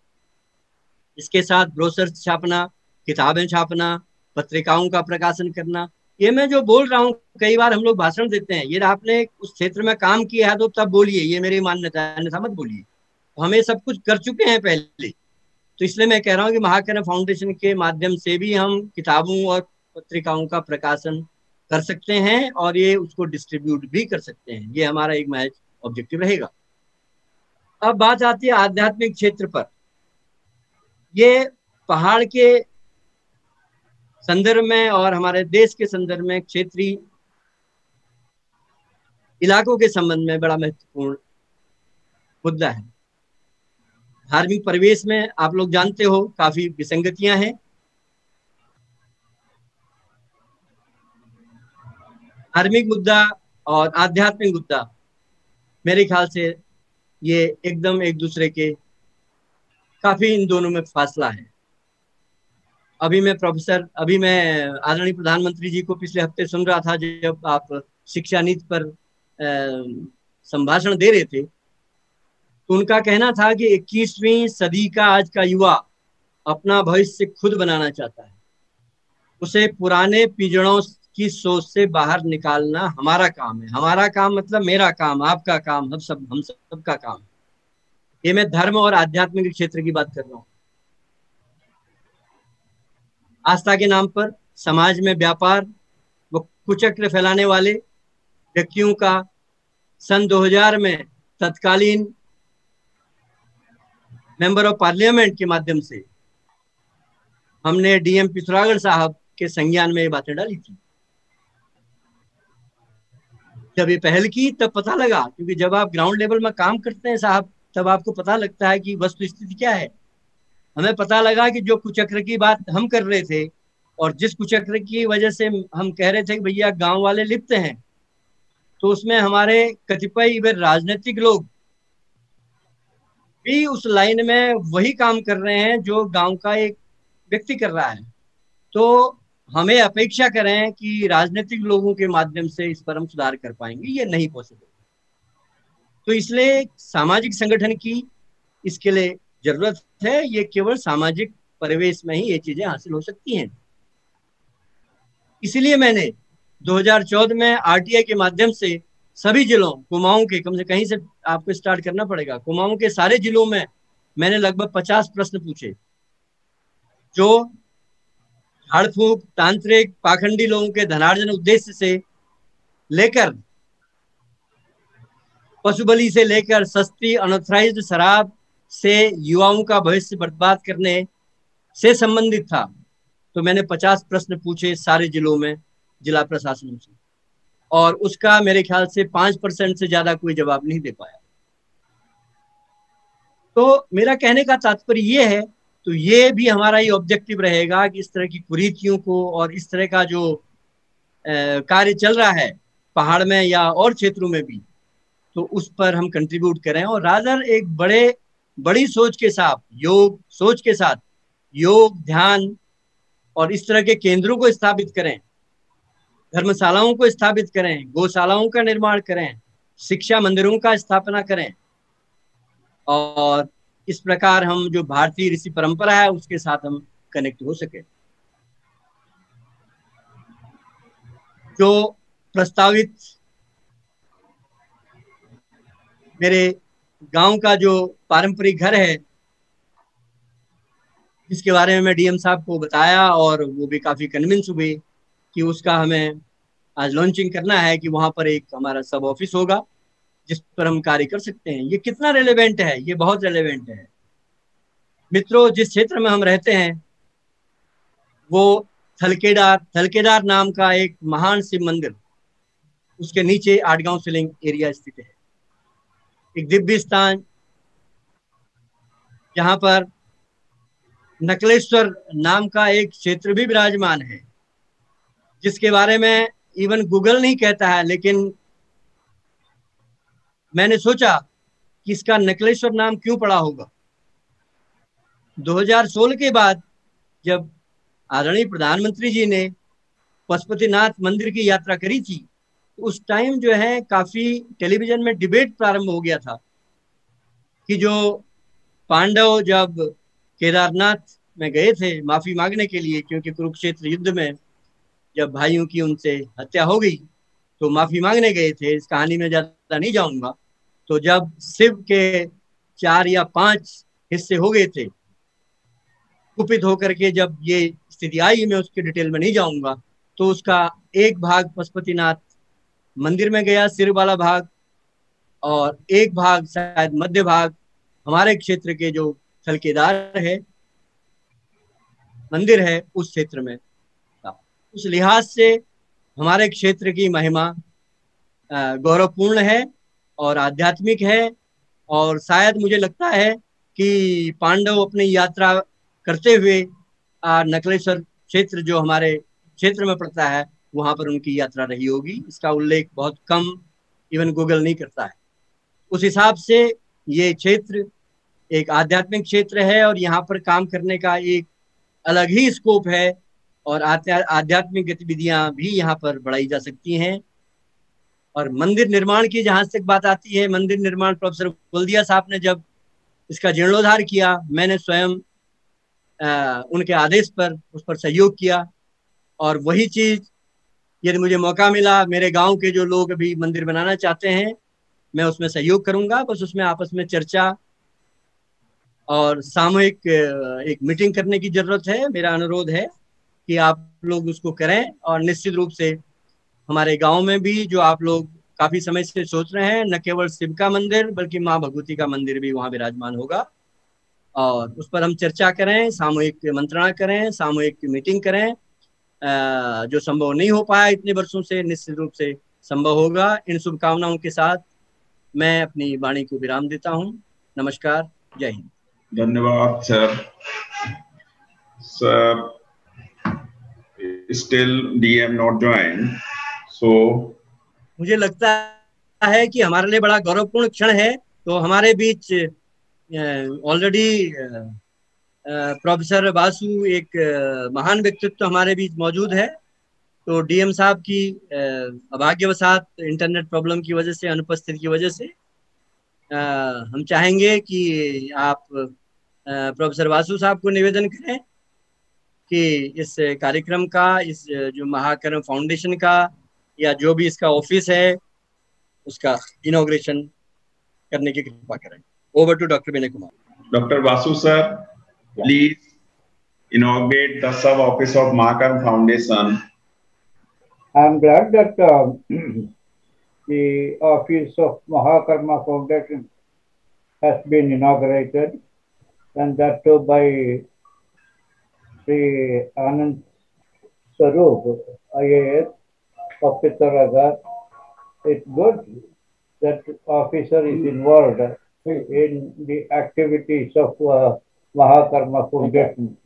इसके साथ ब्रोशर छापना, किताबें छापना, पत्रिकाओं का प्रकाशन करना। ये मैं जो बोल रहा हूँ, कई बार हम लोग भाषण देते हैं, ये आपने उस क्षेत्र में काम किया है तो तब बोलिए, ये मेरी मान्यता है, अन्यथा मत बोलिए। हम ये सब कुछ कर चुके हैं पहले, तो इसलिए मैं कह रहा हूँ कि महाकरण फाउंडेशन के माध्यम से भी हम किताबों और पत्रिकाओं का प्रकाशन कर सकते हैं और ये उसको डिस्ट्रीब्यूट भी कर सकते हैं। ये हमारा एक महज ऑब्जेक्टिव रहेगा। अब बात आती है आध्यात्मिक क्षेत्र पर। ये पहाड़ के संदर्भ में और हमारे देश के संदर्भ में क्षेत्रीय इलाकों के संबंध में बड़ा महत्वपूर्ण मुद्दा है। धार्मिक परिवेश में आप लोग जानते हो काफी विसंगतियां हैं। धार्मिक मुद्दा और आध्यात्मिक मुद्दा मेरे ख्याल से ये एकदम एक दूसरे के काफी इन दोनों में फासला है। अभी मैं आदरणीय प्रधानमंत्री जी को पिछले हफ्ते सुन रहा था, जब आप शिक्षा नीति पर संभाषण दे रहे थे, तो उनका कहना था कि 21वीं सदी का आज का युवा अपना भविष्य खुद बनाना चाहता है। उसे पुराने पिंजड़ों की सोच से बाहर निकालना हमारा काम है। हमारा काम मतलब मेरा काम, आपका काम, हम सबका काम। ये मैं धर्म और आध्यात्मिक क्षेत्र की बात कर रहा हूँ। आस्था के नाम पर समाज में व्यापार व कुचक्र फैलाने वाले व्यक्तियों का सन 2000 में तत्कालीन मेंबर ऑफ पार्लियामेंट के माध्यम से हमने डीएम पिथौरागढ़ साहब के संज्ञान में ये बातें डाली थी। जब ये पहल की तब पता लगा, क्योंकि जब आप ग्राउंड लेवल में काम करते हैं साहब, तब आपको पता लगता है कि वस्तु स्थिति क्या है। हमें पता लगा कि जो कुचक्र की बात हम कर रहे थे और जिस कुचक्र की वजह से हम कह रहे थे कि भैया गांव वाले लिप्त हैं, तो उसमें हमारे कतिपय राजनीतिक लोग भी उस लाइन में वही काम कर रहे हैं जो गांव का एक व्यक्ति कर रहा है। तो हमें अपेक्षा करें कि राजनीतिक लोगों के माध्यम से इस पर हम सुधार कर पाएंगे, ये नहीं पॉसिबल। तो इसलिए सामाजिक संगठन की इसके लिए जरूरत है। ये केवल सामाजिक परिवेश में ही ये चीजें हासिल हो सकती हैं। इसलिए मैंने 2014 में आरटीआई के माध्यम से सभी जिलों, कुमाऊं के, कम से कहीं से आपको स्टार्ट करना पड़ेगा, कुमाऊं के सारे जिलों में मैंने लगभग 50 प्रश्न पूछे, जो झाड़ फूक, तांत्रिक, पाखंडी लोगों के धनार्जन उद्देश्य से लेकर, पशु बलि से लेकर सस्ती अनऑथराइज्ड शराब से युवाओं का भविष्य बर्बाद करने से संबंधित था। तो मैंने 50 प्रश्न पूछे सारे जिलों में जिला प्रशासनों से, और उसका मेरे ख्याल से 5% से ज्यादा कोई जवाब नहीं दे पाया। तो मेरा कहने का तात्पर्य ये है, तो ये भी हमारा ये ऑब्जेक्टिव रहेगा कि इस तरह की कुरीतियों को और इस तरह का जो कार्य चल रहा है पहाड़ में या और क्षेत्रों में भी, तो उस पर हम कंट्रीब्यूट करें और रादर एक बड़ी सोच के साथ योग, ध्यान और इस तरह के केंद्रों को स्थापित करें, धर्मशालाओं को स्थापित करें, गौशालाओं का निर्माण करें, शिक्षा मंदिरों का स्थापना करें, और इस प्रकार हम जो भारतीय ऋषि परंपरा है उसके साथ हम कनेक्ट हो सके। जो प्रस्तावित मेरे गांव का जो पारंपरिक घर है, जिसके बारे में मैं डीएम साहब को बताया और वो भी काफी कन्विंस हुए कि उसका हमें आज लॉन्चिंग करना है, कि वहां पर एक हमारा सब ऑफिस होगा जिस पर हम कार्य कर सकते हैं। ये कितना रेलेवेंट है? ये बहुत रेलेवेंट है मित्रों। जिस क्षेत्र में हम रहते हैं वो थलकेदार नाम का एक महान शिव मंदिर, उसके नीचे आठगांव सिलिंग एरिया स्थित है। एक दिव्य स्थान जहां पर नकलेश्वर नाम का एक क्षेत्र भी विराजमान है, जिसके बारे में इवन गूगल नहीं कहता है। लेकिन मैंने सोचा कि इसका नकलेश्वर नाम क्यों पड़ा होगा। 2016 के बाद जब आदरणीय प्रधानमंत्री जी ने पशुपतिनाथ मंदिर की यात्रा करी थी, तो उस टाइम जो है काफी टेलीविजन में डिबेट प्रारंभ हो गया था कि जो पांडव जब केदारनाथ में गए थे माफी मांगने के लिए, क्योंकि कुरुक्षेत्र युद्ध में जब भाइयों की उनसे हत्या हो गई तो माफी मांगने गए थे। इस कहानी में ज्यादा नहीं जाऊंगा। तो जब शिव के 4 या 5 हिस्से हो गए थे, कुपित होकर के जब ये स्थिति आई, मैं उसकी डिटेल में नहीं जाऊंगा, तो उसका एक भाग पशुपतिनाथ मंदिर में गया, सिर वाला भाग, और एक भाग शायद मध्य भाग हमारे क्षेत्र के जो थलकेदार है मंदिर है उस क्षेत्र में था। उस लिहाज से हमारे क्षेत्र की महिमा गौरवपूर्ण है और आध्यात्मिक है। और शायद मुझे लगता है कि पांडव अपनी यात्रा करते हुए नकलेश्वर क्षेत्र जो हमारे क्षेत्र में पड़ता है वहां पर उनकी यात्रा रही होगी। इसका उल्लेख बहुत कम इवन गूगल नहीं करता है। उस हिसाब से ये क्षेत्र एक आध्यात्मिक क्षेत्र है और यहाँ पर काम करने का एक अलग ही स्कोप है और आध्यात्मिक गतिविधियां भी यहाँ पर बढ़ाई जा सकती हैं। और मंदिर निर्माण की जहां तक बात आती है, मंदिर निर्माण प्रोफेसर गोल्दिया साहब ने जब इसका जीर्णोद्धार किया, मैंने स्वयं उनके आदेश पर उस पर सहयोग किया। और वही चीज यदि मुझे मौका मिला, मेरे गांव के जो लोग अभी मंदिर बनाना चाहते हैं, मैं उसमें सहयोग करूंगा। बस उसमें आपस में चर्चा और सामूहिक एक मीटिंग करने की जरूरत है। मेरा अनुरोध है कि आप लोग उसको करें। और निश्चित रूप से हमारे गांव में भी जो आप लोग काफी समय से सोच रहे हैं, न केवल शिव का मंदिर बल्कि माँ भगवती का मंदिर भी वहां विराजमान होगा, और उस पर हम चर्चा करें, सामूहिक मंत्रणा करें, सामूहिक मीटिंग करें। जो संभव नहीं हो पाया इतने वर्षों से, निश्चित रूप से संभव होगा। इन शुभकामनाओं के साथ मैं अपनी वाणी को विराम देता हूँ। नमस्कार, जय हिंद। धन्यवाद sir. Sir, still DM not joined, so मुझे लगता है कि हमारे लिए बड़ा गौरवपूर्ण क्षण है। तो हमारे बीच ऑलरेडी प्रोफेसर वासु एक महान व्यक्तित्व हमारे बीच मौजूद है। तो डीएम साहब की अभाग्यवशात इंटरनेट प्रॉब्लम की वजह से, अनुपस्थिति की वजह से हम चाहेंगे कि आप प्रोफेसर वासु साहब को निवेदन करें कि इस कार्यक्रम का, इस जो महाकर्म फाउंडेशन का या जो भी इसका ऑफिस है उसका इनॉग्रेशन करने की कृपा करें। Over to doctor Vinay Kumar. Dr. Vasu sir, please inaugurate the sub office of Mahakarma Foundation. I am glad that the office of Mahakarma Foundation has been inaugurated, and that too by Sri Anand Swarup, IAS of Pithoragarh. It's good that officer is involved in the activities of Mahakarma Foundation.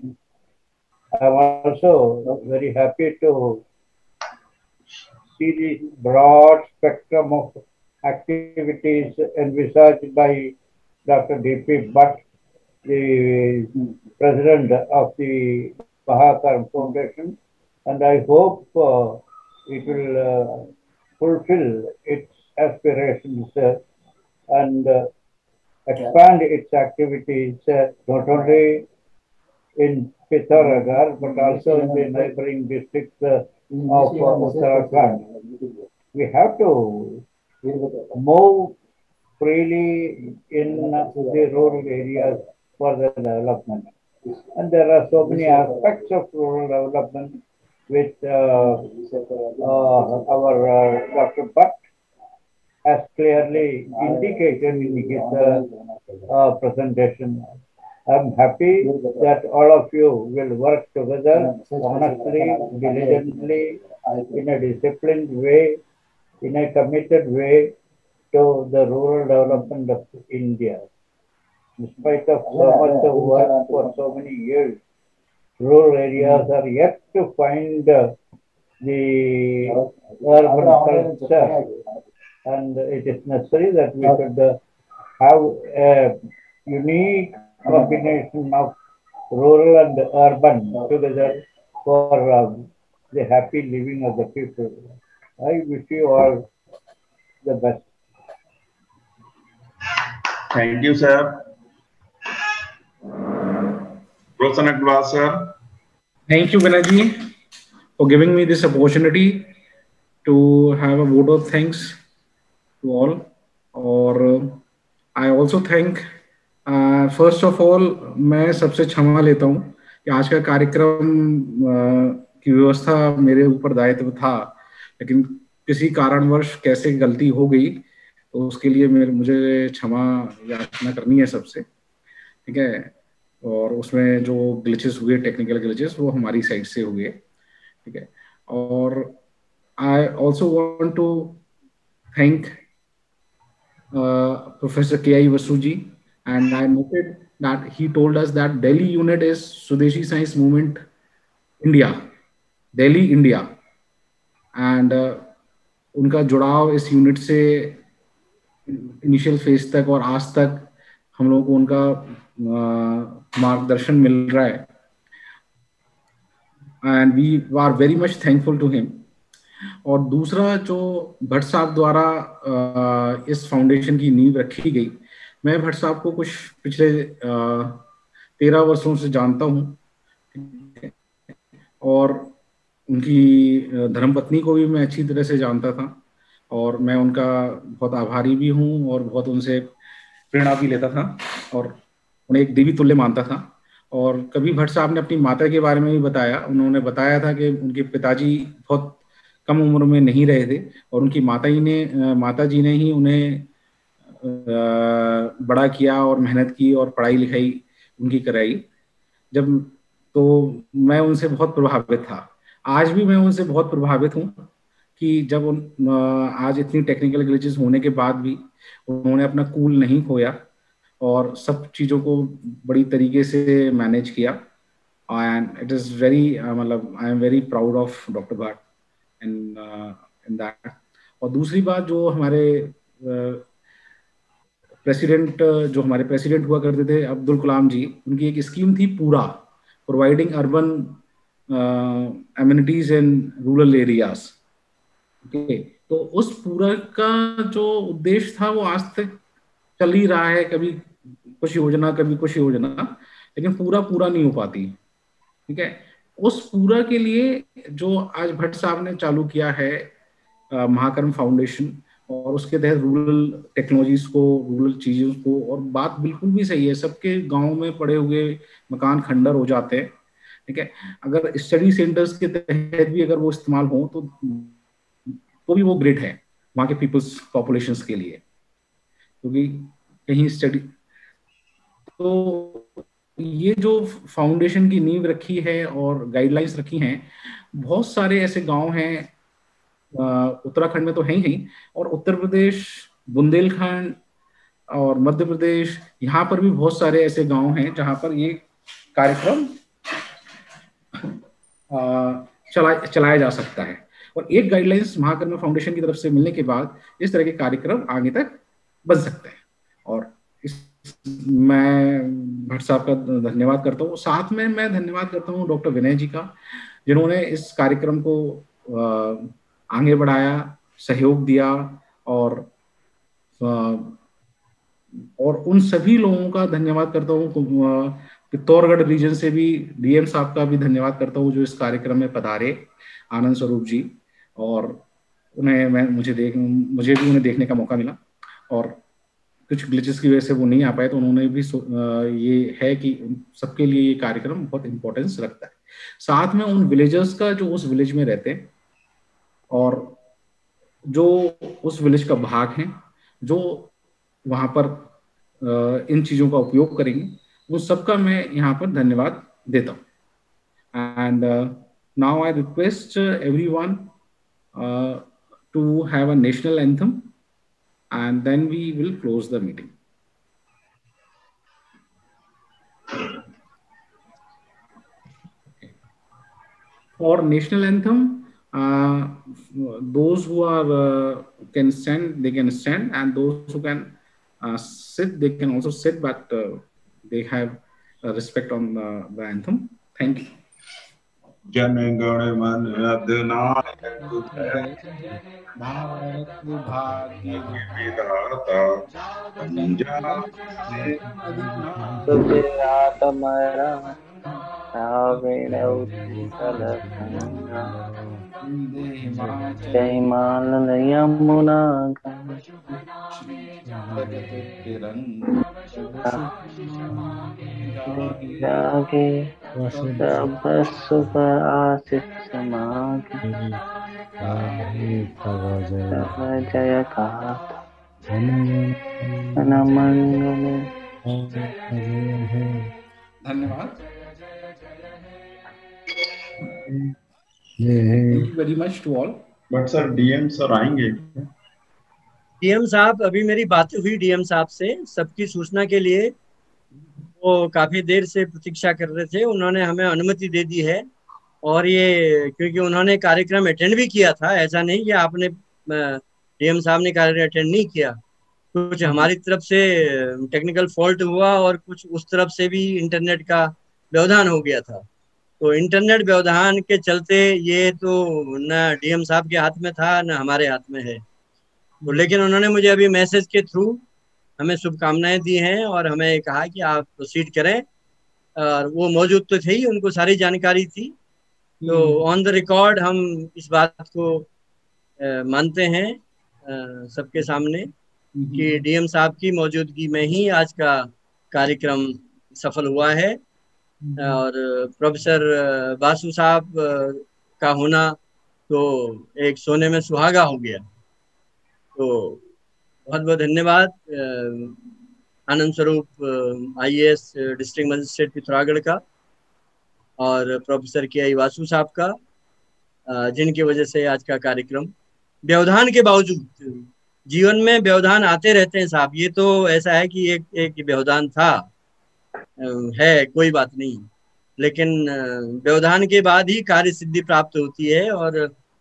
I am also very happy to see the broad spectrum of activities envisaged by Dr. D.P. Bhatt, the president of the Mahakarma Foundation, and I hope it will fulfill its aspirations and expand its activities not only in Pithoragarh but also in the neighboring districts of Uttarakhand. We have to move freely in the rural areas for the development. And there are so many aspects of rural development which our Dr. Bhatt has clearly indicated in his presentation. I'm happy that all of you will work together honestly, diligently, in a disciplined way, in a committed way to the rural development of India. In spite of so much of work for so many years, rural areas are yet to find the urban culture, and it is necessary that we should have a unique combination of rural and urban together for the happy living of the people. I wish you all the best. Thank you, sir. Professor Nagwal, sir. Thank you, Vinayji, for giving me this opportunity to have a vote of thanks to all. Or I also thank, first of all, मैं सबसे क्षमा लेता हूँ कि आज का कार्यक्रम की व्यवस्था मेरे ऊपर दायित्व था, लेकिन किसी कारणवश कैसे गलती हो गई तो उसके लिए मुझे क्षमा याचना करनी है सबसे, ठीक है। और उसमें जो ग्लिचेस हुए, टेक्निकल ग्लिचेस, वो हमारी साइड से हुए, ठीक है। और I also want to thank Professor K.I. Vasuji, and I noted that he told us that Delhi unit is Swadeshi Science Movement India, Delhi, India, and उनका जुड़ाव इस यूनिट से इनिशियल फेज तक और आज तक हम लोगों को उनका मार्गदर्शन मिल रहा है, and we are very much thankful to him. और दूसरा, जो भट्ट साहब द्वारा इस फाउंडेशन की नींव रखी गई, मैं भट्ट साहब को कुछ पिछले 13 वर्षों से जानता हूं, और उनकी धर्मपत्नी को भी मैं अच्छी तरह से जानता था, और मैं उनका बहुत आभारी भी हूं और बहुत उनसे प्रेरणा भी लेता था और उन्हें एक देवी तुल्य मानता था। और कभी भट्ट साहब ने अपनी माता के बारे में भी बताया, उन्होंने बताया था कि उनके पिताजी बहुत कम उम्र में नहीं रहे थे और उनकी माता जी ने ही उन्हें बड़ा किया और मेहनत की और पढ़ाई लिखाई उनकी कराई। जब तो मैं उनसे बहुत प्रभावित था, आज भी मैं उनसे बहुत प्रभावित हूँ कि जब आज इतनी टेक्निकल ग्लिचेस होने के बाद भी उन्होंने अपना कूल नहीं खोया और सब चीज़ों को बड़ी तरीके से मैनेज किया, एंड इट इज़ वेरी मतलब I am very proud of doctor Bhatt in that. और दूसरी बात, जो हमारे प्रेसिडेंट हुआ करते थे अब्दुल कलाम जी, उनकी एक स्कीम थी पूरा, providing urban amenities in rural areas, okay. तो उस पूरा का जो उद्देश्य था वो आज तक चल ही रहा है, कभी कुछ योजना कभी कुछ योजना, लेकिन पूरा नहीं हो पाती, ठीक है। उस पूरा के लिए जो आज भट्ट साहब ने चालू किया है महाकर्म फाउंडेशन, और उसके तहत रूरल टेक्नोलॉजीज को, रूरल चीज़ों को, और बात बिल्कुल भी सही है, सबके गांव में पड़े हुए मकान खंडर हो जाते हैं, ठीक है। अगर स्टडी सेंटर्स के तहत भी अगर वो इस्तेमाल हो तो भी वो ग्रेट है वहाँ के पीपल्स पॉपुलेशंस के लिए, क्योंकि कहीं स्टडी। तो ये जो फाउंडेशन की नींव रखी है और गाइडलाइंस रखी हैं, बहुत सारे ऐसे गांव हैं, उत्तराखंड में तो है ही, और उत्तर प्रदेश, बुंदेलखंड और मध्य प्रदेश, यहाँ पर भी बहुत सारे ऐसे गांव हैं जहाँ पर ये कार्यक्रम चलाया जा सकता है। और एक गाइडलाइंस महाकर्म फाउंडेशन की तरफ से मिलने के बाद इस तरह के कार्यक्रम आगे तक बन सकते हैं, और मैं भट्ट साहब का धन्यवाद करता हूँ। साथ में मैं धन्यवाद करता हूँ डॉक्टर विनय जी का, जिन्होंने इस कार्यक्रम को आगे बढ़ाया, सहयोग दिया, और उन सभी लोगों का धन्यवाद करता हूँ। पित्तौरगढ़ रीजन से भी डीएम साहब का भी धन्यवाद करता हूँ, जो इस कार्यक्रम में पधारे, आनंद स्वरूप जी, और मुझे भी उन्हें देखने का मौका मिला। और कुछ ग्लिचेस की वजह से वो नहीं आ पाए, तो उन्होंने भी ये है कि सबके लिए ये कार्यक्रम बहुत इंपॉर्टेंस रखता है। साथ में उन विलेजर्स का जो उस विलेज में रहते हैं और जो उस विलेज का भाग हैं, जो वहाँ पर इन चीज़ों का उपयोग करेंगे, वो सबका मैं यहाँ पर धन्यवाद देता हूँ। And now I request everyone to have a national anthem, and then we will close the meeting. Okay. For national anthem, those who are can stand, they can stand, and those who can sit, they can also sit, but they have respect on the anthem. Thank you. Jana Gana मन अधिनायक भारत भाग्य विधाता हिमाल यमुना जागे सब सुख आशिष समागे जय गाथा मंगल। धन्यवाद। Thank you very much to all. But sir DM sir आएंगे? डीएम साहब, अभी मेरी बात हुई डीएम साहब से सबकी सूचना के लिए, वो काफी देर से प्रतीक्षा कर रहे थे, उन्होंने हमें अनुमति दे दी है। और ये क्योंकि उन्होंने कार्यक्रम अटेंड भी किया था, ऐसा नहीं कि आपने डीएम साहब ने कार्यक्रम अटेंड नहीं किया, कुछ हमारी तरफ से टेक्निकल फॉल्ट हुआ और कुछ उस तरफ से भी इंटरनेट का व्यवधान हो गया था। तो इंटरनेट व्यवधान के चलते ये तो न डीएम साहब के हाथ में था न हमारे हाथ में है। तो लेकिन उन्होंने मुझे अभी मैसेज के थ्रू हमें शुभकामनाएं दी हैं और हमें कहा कि आप प्रोसीड करें, और वो मौजूद तो थे ही, उनको सारी जानकारी थी। तो ऑन द रिकॉर्ड हम इस बात को मानते हैं सबके सामने कि डीएम साहब की मौजूदगी में ही आज का कार्यक्रम सफल हुआ है। और प्रोफेसर वासु साहब का होना तो एक सोने में सुहागा हो गया। तो बहुत बहुत धन्यवाद आनंद स्वरूप आईएएस डिस्ट्रिक्ट मजिस्ट्रेट पिथौरागढ़ का और प्रोफेसर के वासु साहब का, जिनकी वजह से आज का कार्यक्रम व्यवधान के बावजूद, जीवन में व्यवधान आते रहते हैं साहब, ये तो ऐसा है कि एक व्यवधान था है, कोई बात नहीं, लेकिन व्यवधान के बाद ही कार्य सिद्धि प्राप्त होती है और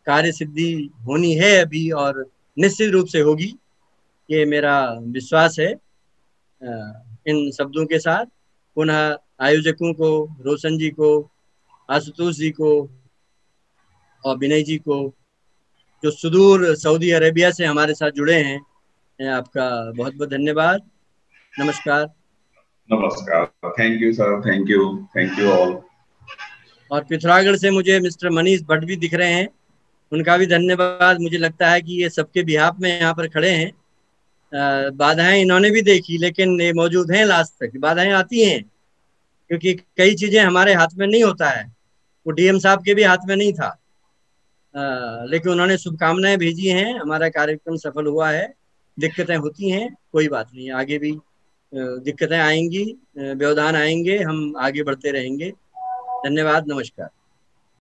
कार्य सिद्धि होनी है अभी और निश्चित रूप से होगी, ये मेरा विश्वास है। इन शब्दों के साथ पुनः आयोजकों को, रोशन जी को, आशुतोष जी को और विनय जी को, जो सुदूर सऊदी अरेबिया से हमारे साथ जुड़े हैं, आपका बहुत बहुत धन्यवाद। नमस्कार। नमस्कार। Thank you sir, thank you all. और पिथौरागढ़ से मुझे मिस्टर मनीष भट्ट भी दिख रहे हैं, उनका भी धन्यवाद। मुझे लगता है कि ये सबके बिहाफ में यहाँ पर खड़े हैं। बाधाएं इन्होंने भी देखी, लेकिन ये मौजूद हैं लास्ट तक। बाधाएं आती हैं क्योंकि कई चीजें हमारे हाथ में नहीं होता है, वो डीएम साहब के भी हाथ में नहीं था, लेकिन उन्होंने शुभकामनाएं भेजी हैं, हमारा कार्यक्रम सफल हुआ है। दिक्कतें होती हैं, कोई बात नहीं, आगे भी दिक्कतें आएंगी, व्यवधान आएंगे, हम आगे बढ़ते रहेंगे। धन्यवाद, नमस्कार।